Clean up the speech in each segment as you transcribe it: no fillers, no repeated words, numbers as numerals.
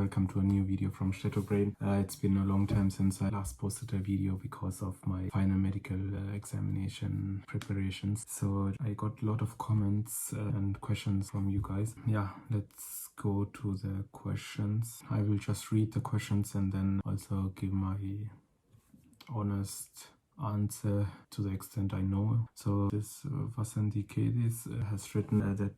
welcome to a new video from Brain. It's been a long time since I last posted a video because of my final medical examination preparations. So I got a lot of comments and questions from you guys. Yeah, let's go to the questions. I will just read the questions and then also give my honest answer to the extent I know. So this Vasanthi Kedis has written that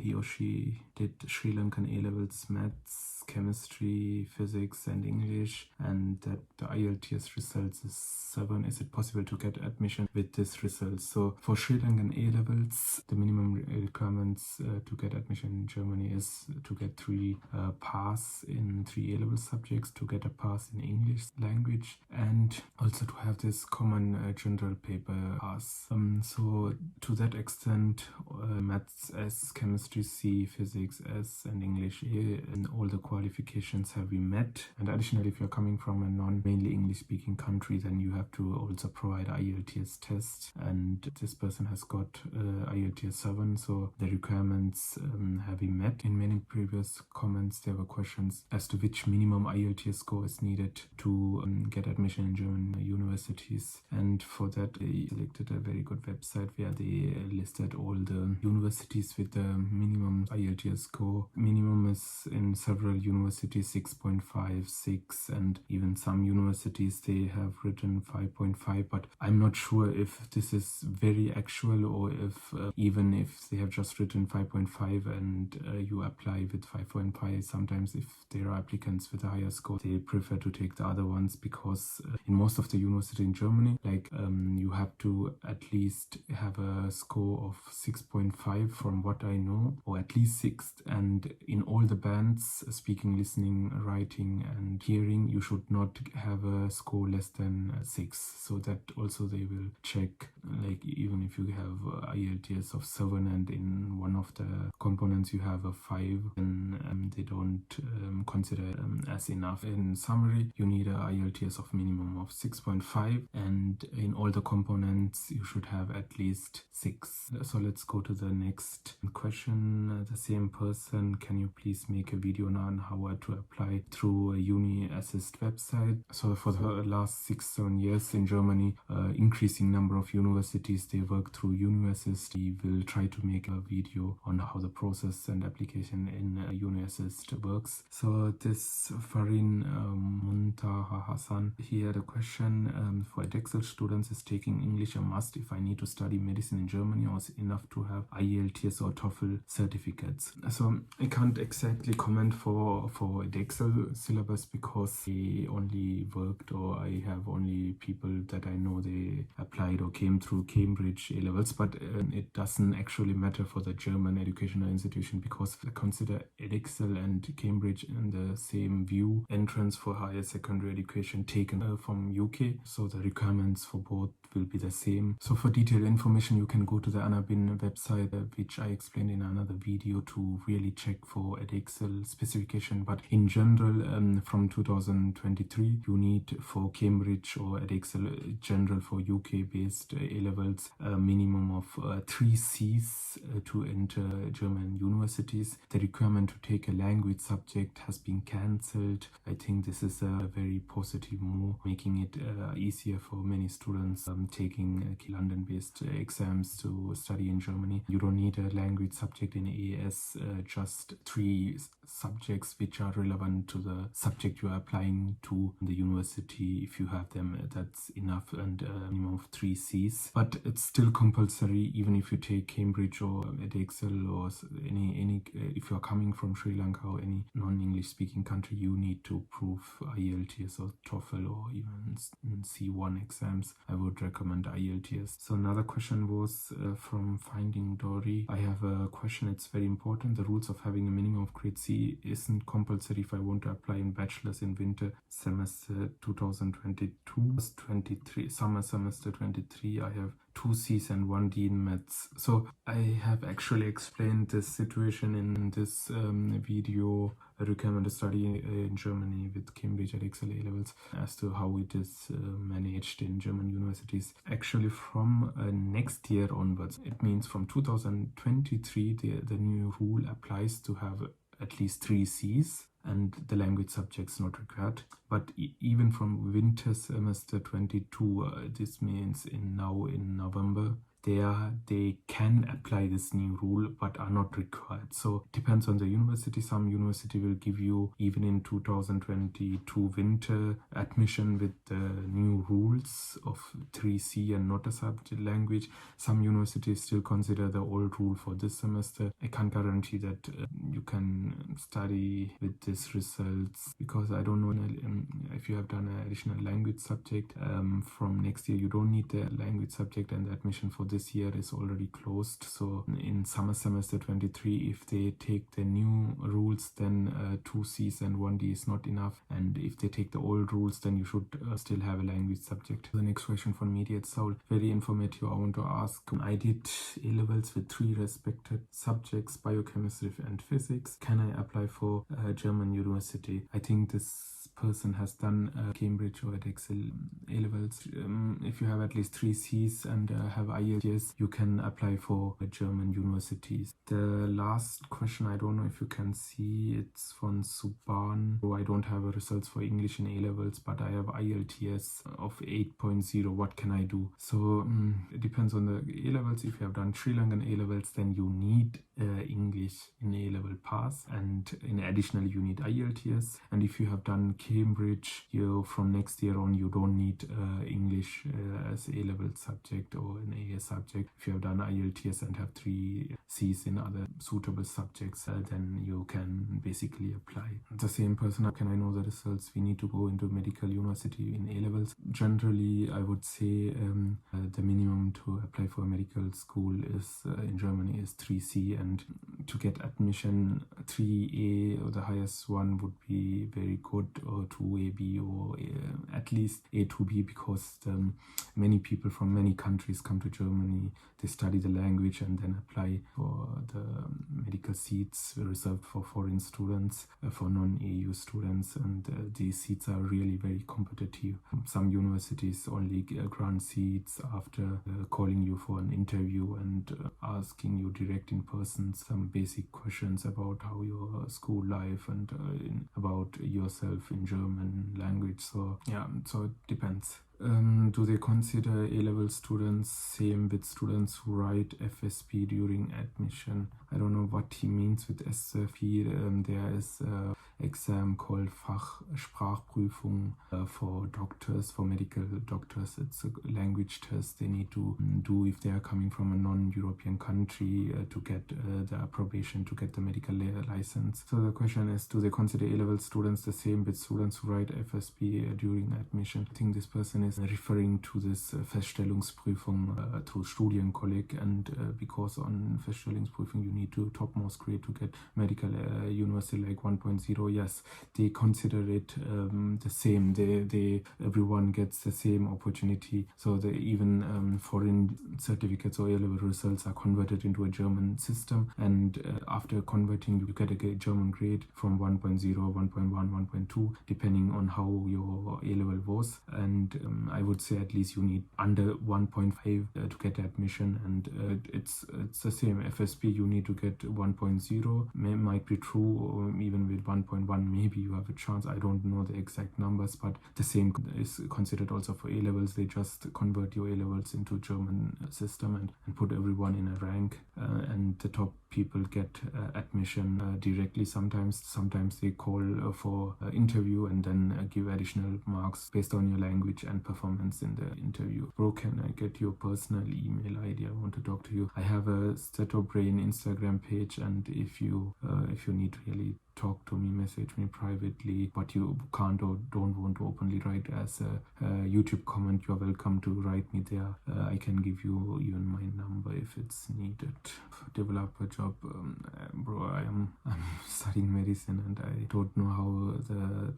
he or she did Sri Lankan A-levels, maths, chemistry, physics and English, and that the IELTS results is 7. Is it possible to get admission with this result? So for Sri Lankan A-levels, the minimum requirements to get admission in Germany is to get 3 pass in 3 A-level subjects, to get a pass in English language, and also to have this common general paper pass. So to that extent, maths S, chemistry C, physics S and English A, and all the qualifications have been met. And additionally, if you're coming from a non-mainly English-speaking country, then you have to also provide IELTS test, and this person has got IELTS 7, so the requirements have been met. In many previous comments, there were questions as to which minimum IELTS score is needed to get admission in German universities, and for that they selected a very good website where they listed all the universities with the minimum IELTS score. Minimum is in several universities 6.5, 6, and even some universities they have written 5.5, but I'm not sure if this is very actual or if even if they have just written 5.5 and you apply with 5.5, sometimes if there are applicants with a higher score, they prefer to take the other ones, because in most of the universities in Germany, like you have to at least have a score of 6.5 from what I know, or at least 6, and in all the bands, speaking, listening, writing and hearing, you should not have a score less than 6, so that also they will check, like even if you have IELTS of 7 and in one of the components you have a 5, then they don't consider as enough. In summary, you need a IELTS of minimum of 6.5, and in all the components you should have at least 6. So let's go to the next question. The same person, can you please make a video now on how to apply through a uni assist website? So for the last 6-7 years in Germany, increasing number of universities, they work through uni assist. We will try to make a video on how the process and application in uni assist works. So this Farin Muntaha Hassan, he had a question for Edexcel students, is taking English a must if I need to study medicine in Germany, or is it enough to have IELTS or TOEFL certificates? So I can't exactly comment for Edexcel syllabus because I only worked, or I have only people that I know they applied or came through Cambridge A-levels, but it doesn't actually matter for the German educational institution, because I consider Edexcel and Cambridge in the same view, entrance for higher secondary education taken from UK, so the requirements for both will be the same. So for detailed information you can go to the Anabin website, which I explained in another video, to really check for Edexcel specification. But in general, from 2023 you need for Cambridge or Edexcel general for UK based A-levels a minimum of 3 C's to enter German universities. The requirement to take a language subject has been cancelled. I think this is a very positive move, making it easier for many students taking London-based exams to study in Germany. You don't need a language subject in AS, just 3 subjects which are relevant to the subject you are applying to the university. If you have them, that's enough, and a minimum of 3 C's. But it's still compulsory, even if you take Cambridge or Edexcel or any if you are coming from Sri Lanka or any non-English speaking country, you need to prove IELTS or TOEFL or even C1 exams. I would recommend IELTS. So another question was from Finding Dory. I have a question, it's very important. The rules of having a minimum of grade C isn't compulsory if I want to apply in bachelor's in winter semester 2022-23, summer semester 23. I have 2 C's and 1 D in maths. So I have actually explained this situation in this video, a requirement to study in Germany with Cambridge Edexcel A-levels, as to how it is managed in German universities. Actually from next year onwards, it means from 2023 the new rule applies to have at least 3 C's and the language subjects not required. But even from winter semester 22, this means now in November, they can apply this new rule but are not required. So it depends on the university. Some university will give you even in 2022 winter admission with the new rules of 3C and not a subject language. Some universities still consider the old rule for this semester. I can't guarantee that you can study with these results, because I don't know if you have done an additional language subject from next year. You don't need the language subject, and the admission for this year is already closed. So in summer semester 23, if they take the new rules, then 2 C's and 1 D is not enough, and if they take the old rules, then you should still have a language subject. The next question from Media Soul, very informative. I want to ask, I did A-levels with 3 respected subjects, biochemistry and physics. Can I apply for a German university? I think this person has done Cambridge or Excel A-levels. If you have at least 3 C's and have IELTS, you can apply for German universities. The last question, I don't know if you can see, it's from Suban. So I don't have results for English in A-levels, but I have IELTS of 8.0. What can I do? So it depends on the A-levels. If you have done Sri Lankan A-levels, then you need English in A-level pass, and in additional you need IELTS. And if you have done Cambridge, from next year on you don't need English as A-level subject or an AS subject. If you have done IELTS and have 3 C's in other suitable subjects, then you can basically apply. The same person, how can I know the results? We need to go into medical university in A-levels. Generally, I would say the minimum to apply for a medical school is in Germany is 3C, and to get admission 3A or the highest one would be very good, or 2AB, or at least A2B, because many people from many countries come to Germany. They study the language and then apply for the medical seats reserved for foreign students, for non-EU students, and these seats are really very competitive. Some universities only grant seats after calling you for an interview and asking you direct in person some basic questions about how your school life and about yourself in German language. So yeah, so it depends. Do they consider A-level students same with students who write FSP during admission? I don't know what he means with SFP. There is an exam called Fachsprachprüfung for doctors, for medical doctors. It's a language test they need to do if they are coming from a non-European country to get the approbation to get the medical license. So the question is, do they consider A-level students the same with students who write FSP during admission? I think this person is referring to this Feststellungsprüfung to Studienkolleg, and because on Feststellungsprüfung you need to topmost grade to get medical university like 1.0. Yes, they consider it the same. They everyone gets the same opportunity. So even foreign certificates or A-level results are converted into a German system, and after converting you get a German grade from 1.0, 1.1, 1.2 depending on how your A-level was, and I would say at least you need under 1.5 to get admission, and it's the same. FSP you need to get 1.0. Might be true, or even with 1.1 maybe you have a chance. I don't know the exact numbers, but the same is considered also for A-levels. They just convert your A-levels into German system and put everyone in a rank, and the top people get admission directly. Sometimes they call for interview and then give additional marks based on your language and performance in the interview. Bro, can I get your personal email ID? I want to talk to you. I have a Seto Brain Instagram page, and if you need to really talk to me, message me privately, but you can't or don't want to openly write as a YouTube comment, you're welcome to write me there. I can give you even my number if it's needed. Developer job, bro, I'm studying medicine, and I don't know how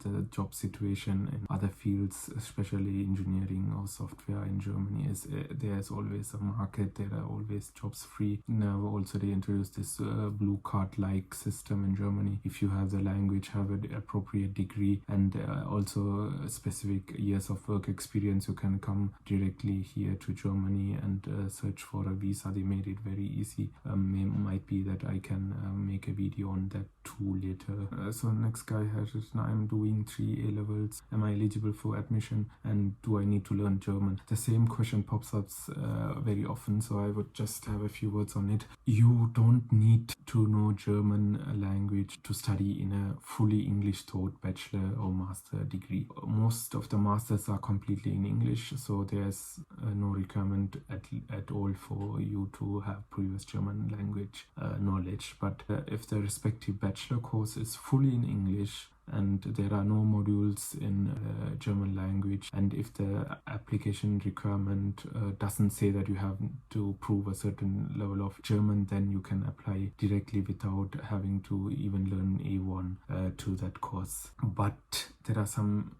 the job situation in other fields, especially engineering or software in Germany is. There's always a market, there are always jobs free. Now also they introduced this blue card like system in Germany. If you have the language, have an appropriate degree, and also specific years of work experience, you can come directly here to Germany and search for a visa. They made it very easy. Might be that I can make a video on that too later. So next guy has written, I'm doing 3 A-levels. Am I eligible for admission? And do I need to learn German? The same question pops up very often, so I would just have a few words on it. You don't need to know German language to study in a fully English taught bachelor or master degree. Most of the masters are completely in English, so there's no requirement at all for you to have previous German language knowledge. But if the respective bachelor course is fully in English and there are no modules in German language, and if the application requirement doesn't say that you have to prove a certain level of German, then you can apply directly without having to even learn A1 to that course. But there are some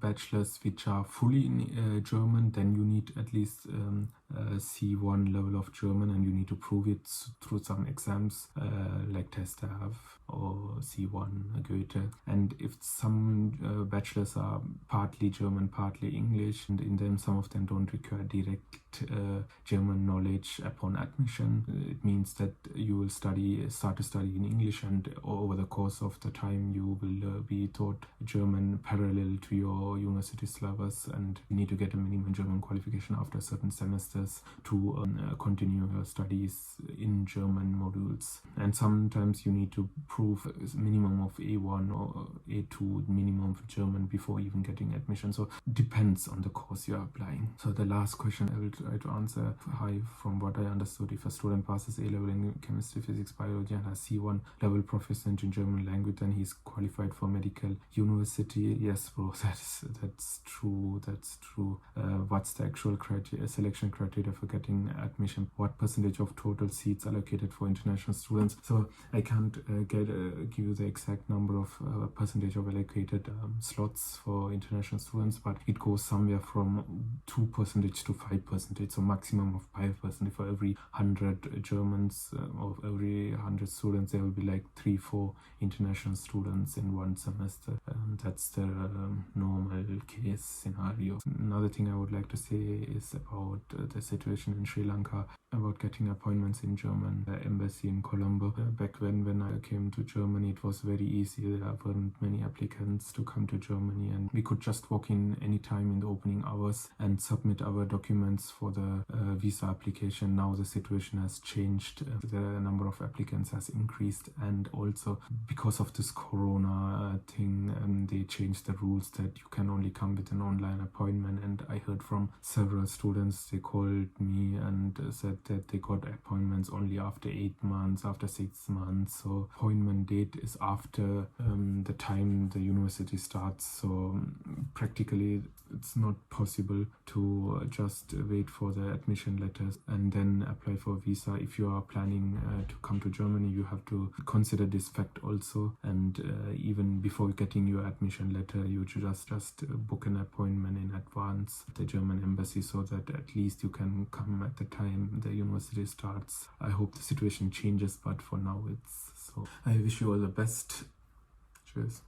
bachelors which are fully in German, then you need at least C1 level of German, and you need to prove it through some exams like TestAF or C1 Goethe. And if some bachelors are partly German, partly English, and in them some of them don't require direct German knowledge upon admission, it means that you will start to study in English, and over the course of the time you will be taught German parallel to your university syllabus, and you need to get a minimum German qualification after certain semesters to continue your studies in German modules. And sometimes you need to prove a minimum of A1 or A2 minimum of German before even getting admission. So it depends on the course you are applying. So the last question I will try to answer. Hi, from what I understood, if a student passes A-level in chemistry, physics, biology and has C1 level proficient in German language, then he's qualified for medical university. Yes, bro, that's true. What's the actual selection criteria for getting admission? What percentage of total seats allocated for international students? So I can't give you the exact number of percentage of allocated slots for international students, but it goes somewhere from 2% to 5%, so maximum of 5%. For every 100 Germans or every 100 students, there will be like 3-4 international students in one semester. That's the normal case scenario. Another thing I would like to say is about the situation in Sri Lanka, about getting appointments in German embassy in Colombo. Back when I came to Germany, it was very easy. There weren't many applicants to come to Germany, and we could just walk in anytime in the opening hours and submit our documents for the visa application. Now the situation has changed. The number of applicants has increased, and also because of this corona thing, they changed the rules that you can only come with an online appointment. And I heard from several students, they called me and said that they got appointments only after 8 months, after 6 months. So appointment date is after the time the university starts. So practically it's not possible to just wait for the admission letters and then apply for a visa. If you are planning to come to Germany, you have to consider this fact also. And even before getting your admission letter, you should just book an appointment in advance at the German embassy, so that at least you can come at the time the university starts. I hope the situation changes, but for now it's so. I wish you all the best. Cheers.